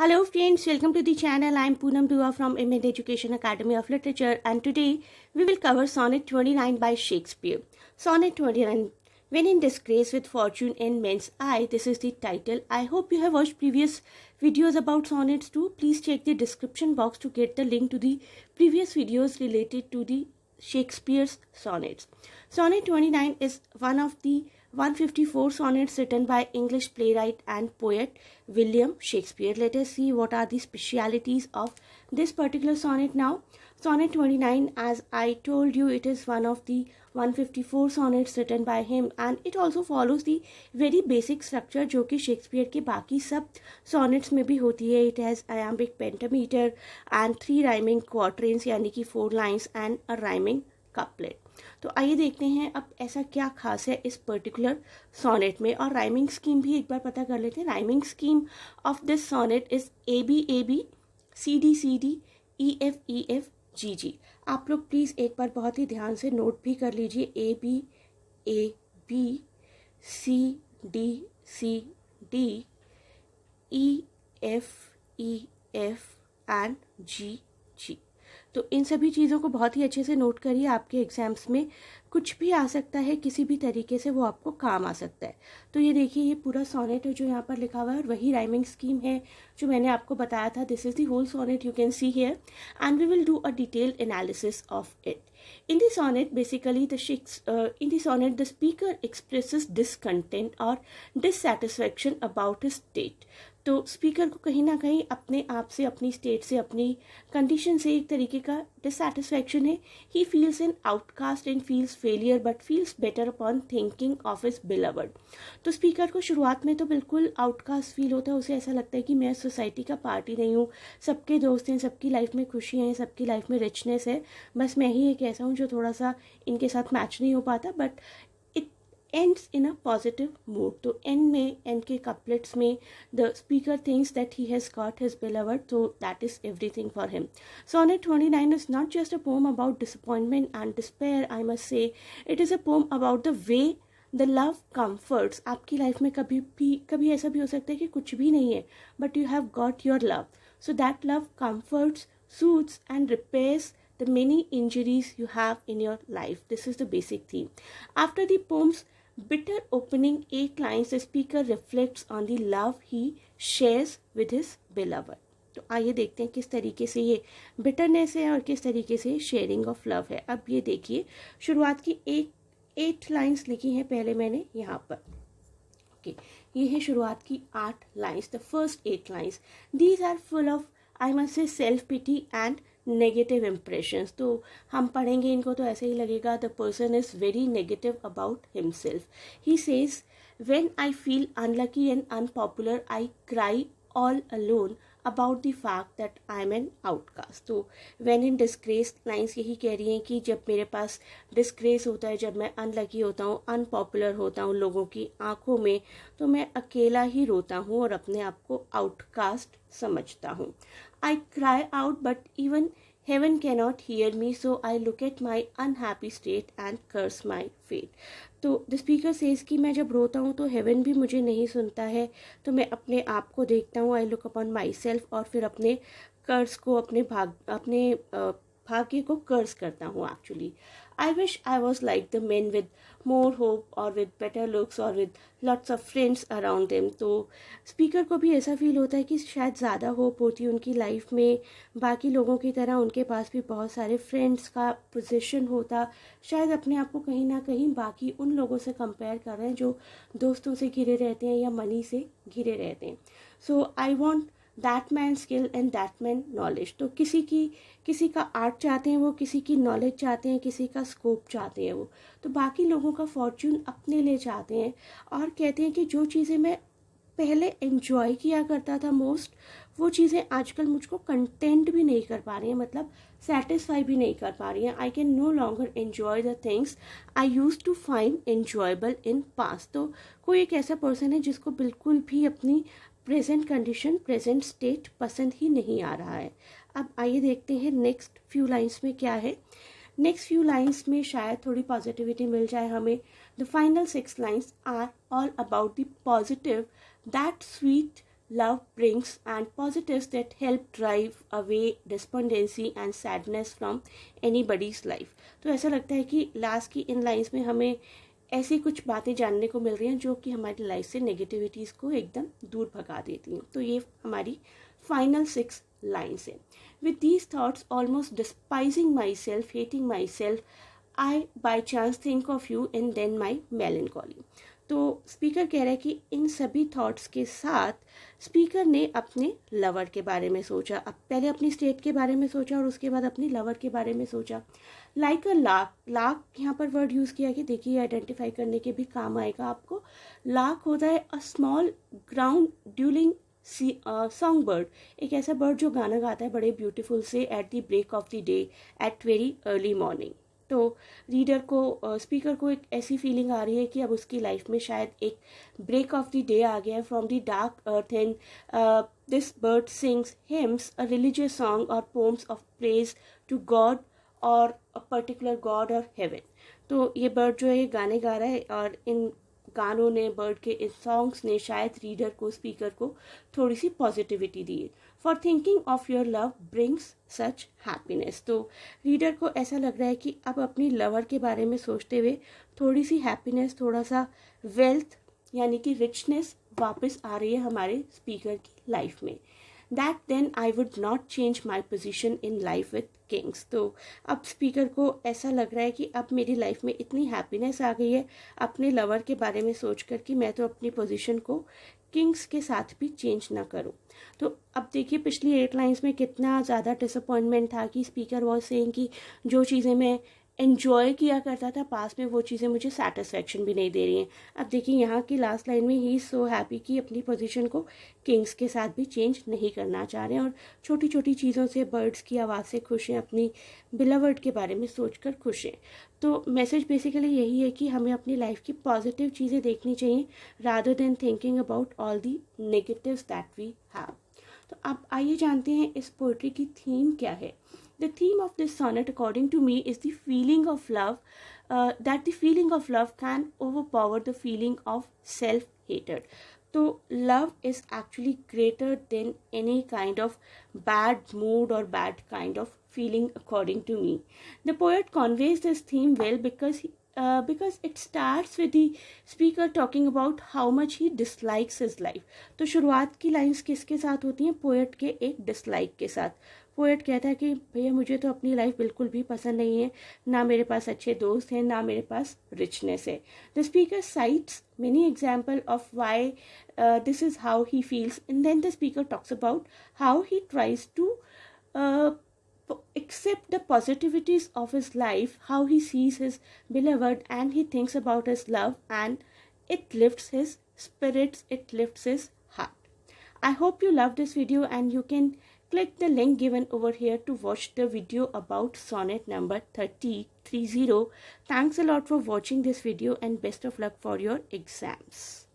Hello friends, welcome to the channel. I am Poonam Dua from MN Education Academy of Literature, and today we will cover Sonnet 29 by Shakespeare. Sonnet 29, When in Disgrace with Fortune in Men's Eye. This is the title. I hope you have watched previous videos about sonnets too. Please check the description box to get the link to the previous videos related to the Shakespeare's sonnets. Sonnet 29 is one of the 154 sonnets written by English playwright and poet William Shakespeare. Let us see what are the specialities of this particular sonnet now. Sonnet 29, as I told you, it is one of the 154 sonnets written by him, and it also follows the very basic structure जो कि Shakespeare के बाकी सब sonnets में भी होती है. It has iambic pentameter and 3 rhyming quatrains यानी कि 4 lines and a rhyming couplet. तो आइए देखते हैं अब ऐसा क्या खास है इस पर्टिकुलर सोनेट में, और राइमिंग स्कीम भी एक बार पता कर लेते हैं. Rhyming scheme of this sonnet is A B C D E F G. आप लोग प्लीज़ एक बार बहुत ही ध्यान से नोट भी कर लीजिए. A B C D E F and G. तो इन सभी चीज़ों को बहुत ही अच्छे से नोट करिए. आपके एग्जाम्स में कुछ भी आ सकता है, किसी भी तरीके से वो आपको काम आ सकता है. तो ये देखिए, ये पूरा सोनेट है जो यहाँ पर लिखा हुआ है, और वही राइमिंग स्कीम है जो मैंने आपको बताया था. This is the whole sonnet you can see here, and we will do a detailed analysis of it. In the sonnet, basically, in the sonnet, the speaker expresses discontent or dissatisfaction about his state. तो speaker को कहीं ना कहीं अपने आप से, अपनी state से, अपनी कंडीशन से एक तरीके का डिससेटिस्फैक्शन है. He feels an outcast and feels failure but feels better upon thinking of his beloved. तो स्पीकर को शुरुआत में तो बिल्कुल आउटकास्ट फील होता है. उसे ऐसा लगता है कि मैं सोसाइटी का पार्ट ही नहीं हूँ, सबके दोस्त हैं, सबकी लाइफ में खुशियाँ हैं, सबकी लाइफ में रिचनेस है, बस मैं ही एक ऐसा हूँ जो थोड़ा सा इनके साथ मैच नहीं हो पाता. But ends in a positive mood. तो end में, end के couplets में, the speaker thinks that he has got his beloved, so that is everything for him. Sonnet 29 is not just a poem about disappointment and despair, I must say. It is a poem about the way the love comforts. आपकी life में कभी ऐसा भी हो सकता है कि कुछ भी नहीं है, but you have got your love. So that love comforts, soothes and repairs the many injuries you have in your life. This is the basic theme. After the poem's bitter opening 8 lines, the speaker reflects on the love he shares with his beloved. तो आइए देखते हैं किस तरीके से ये bitterness है और किस तरीके से शेयरिंग ऑफ लव है. अब ये देखिए, शुरुआत की 8 लाइन्स लिखी हैं पहले मैंने यहाँ पर. ओके, ये है शुरुआत की 8 lines. The first 8 lines, these are full of, I must say, self pity and negative impressions. तो हम पढ़ेंगे इनको तो ऐसे ही लगेगा the person is very negative about himself. He says, when I feel unlucky and unpopular I cry all alone about the fact that I am an outcast. तो when in disgrace lines यही कह रही हैं कि जब मेरे पास disgrace होता है, जब मैं अनलकी होता हूँ, अनपॉपुलर होता हूँ लोगों की आंखों में, तो मैं अकेला ही रोता हूँ और अपने आप को आउटकास्ट समझता हूँ. I cry out, but even heaven cannot hear me, so I look at my unhappy state and curse my fate. तो द स्पीकर सेज कि मैं जब रोता हूँ तो हेवन भी मुझे नहीं सुनता है, तो मैं अपने आप को देखता हूँ, I look upon my self, और फिर अपने कर्स को, अपने भाग्य को कर्स करता हूँ. Actually I wish I was like the men with more hope or with better looks or with lots of friends around them. तो स्पीकर को भी ऐसा फील होता है कि शायद ज़्यादा होप होती है उनकी लाइफ में, बाकी लोगों की तरह उनके पास भी बहुत सारे फ्रेंड्स का पोजीशन होता. शायद अपने आप को कहीं ना कहीं बाकी उन लोगों से कंपेयर कर रहे हैं जो दोस्तों से घिरे रहते हैं या मनी से घिरे रहते हैं. So I want that man skill and that man knowledge. तो किसी का आर्ट चाहते हैं वो, किसी की नॉलेज चाहते हैं, किसी का स्कोप चाहते हैं वो, तो बाकी लोगों का फॉर्च्यून अपने लिए चाहते हैं. और कहते हैं कि जो चीज़ें मैं पहले एंजॉय किया करता था मोस्ट, वो चीज़ें आजकल मुझको कंटेंट भी नहीं कर पा रही हैं, मतलब सेटिस्फाई भी नहीं कर पा रही हैं. I can no longer enjoy the things I use to find enjoyable in past. तो कोई एक ऐसा पर्सन है जिसको बिल्कुल भी अपनी प्रेजेंट कंडीशन, प्रेजेंट स्टेट पसंद ही नहीं आ रहा है. अब आइए देखते हैं नेक्स्ट फ्यू लाइन्स में क्या है. नेक्स्ट फ्यू लाइन्स में शायद थोड़ी पॉजिटिविटी मिल जाए हमें. The final 6 lines are all about the positive that sweet love brings and positives that help drive away despondency and sadness from anybody's life. तो ऐसा लगता है कि लास्ट की इन लाइन्स में हमें ऐसी कुछ बातें जानने को मिल रही हैं जो कि हमारी लाइफ से नेगेटिविटीज़ को एकदम दूर भगा देती हैं. तो ये हमारी फाइनल 6 लाइन्स हैं. With these thoughts almost despising myself, hating myself, I by chance think of you and then my melancholy. तो स्पीकर कह रहा है कि इन सभी थॉट्स के साथ स्पीकर ने अपने लवर के बारे में सोचा. अब पहले अपनी स्टेट के बारे में सोचा और उसके बाद अपनी लवर के बारे में सोचा. लाइक अ लाक, लाक यहाँ पर वर्ड यूज़ किया कि देखिए आइडेंटिफाई करने के भी काम आएगा आपको. लाक होता है a small ground duelling song bird, एक ऐसा बर्ड जो गाना गाता है बड़े ब्यूटीफुल से at the break of the day at very early morning. तो रीडर को स्पीकर को एक ऐसी फीलिंग आ रही है कि अब उसकी लाइफ में शायद एक ब्रेक ऑफ द डे आ गया है from the dark earth and this bird sings hymns a religious song और poems of praise to God और अ पर्टिकुलर गॉड और हेवन. तो ये बर्ड जो है ये गाने गा रहा है और इन गानों ने, बर्ड के इन सॉन्ग्स ने शायद रीडर को, स्पीकर को थोड़ी सी पॉजिटिविटी दी. For thinking of your love brings such happiness. तो रीडर को ऐसा लग रहा है कि अब अपनी लवर के बारे में सोचते हुए थोड़ी सी हैप्पीनेस, थोड़ा सा वेल्थ यानी कि रिचनेस वापस आ रही है हमारे स्पीकर की लाइफ में. That then I would not change my position in life with kings. तो अब स्पीकर को ऐसा लग रहा है कि अब मेरी लाइफ में इतनी हैप्पीनेस आ गई है अपने लवर के बारे में सोचकर कि मैं तो अपनी पोजीशन को किंग्स के साथ भी चेंज ना करूं. तो अब देखिए पिछली 8 लाइन्स में कितना ज़्यादा डिसअपॉइंटमेंट था कि स्पीकर वॉज सेइंग कि जो चीज़ें मैं एन्जॉय किया करता था पास में वो चीज़ें मुझे सेटिस्फेक्शन भी नहीं दे रही हैं. अब देखिए यहाँ की लास्ट लाइन में ही इज़ सो हैप्पी कि अपनी पोजीशन को किंग्स के साथ भी चेंज नहीं करना चाह रहे हैं और छोटी छोटी चीज़ों से, बर्ड्स की आवाज़ से खुश हैं, अपनी बिलवर्ड के बारे में सोचकर खुश हैं. तो मैसेज बेसिकली यही है कि हमें अपनी लाइफ की पॉजिटिव चीज़ें देखनी चाहिए rather than thinking about all the negatives that we have. तो अब आइए जानते हैं इस पोइट्री की थीम क्या है. The theme of this sonnet, according to me, is the feeling of love, that the feeling of love can overpower the feeling of self-hatred. So, love is actually greater than any kind of bad mood or bad kind of feeling, according to me. The poet conveys this theme well because it starts with the speaker talking about how much he dislikes his life. तो शुरुआत की lines किसके साथ होती हैं? Poet के एक dislike के साथ. पोएट कहता है कि भैया मुझे तो अपनी लाइफ बिल्कुल भी पसंद नहीं है, ना मेरे पास अच्छे दोस्त हैं, ना मेरे पास रिचनेस है. The speaker sites many example of why this is how he feels, and then the speaker talks about how he tries to accept the positivities of his life, how he sees his beloved and he thinks about his love, and it lifts his spirits, it lifts his heart. I hope you love this video and you can click the link given over here to watch the video about sonnet number 30. Thanks a lot for watching this video and best of luck for your exams.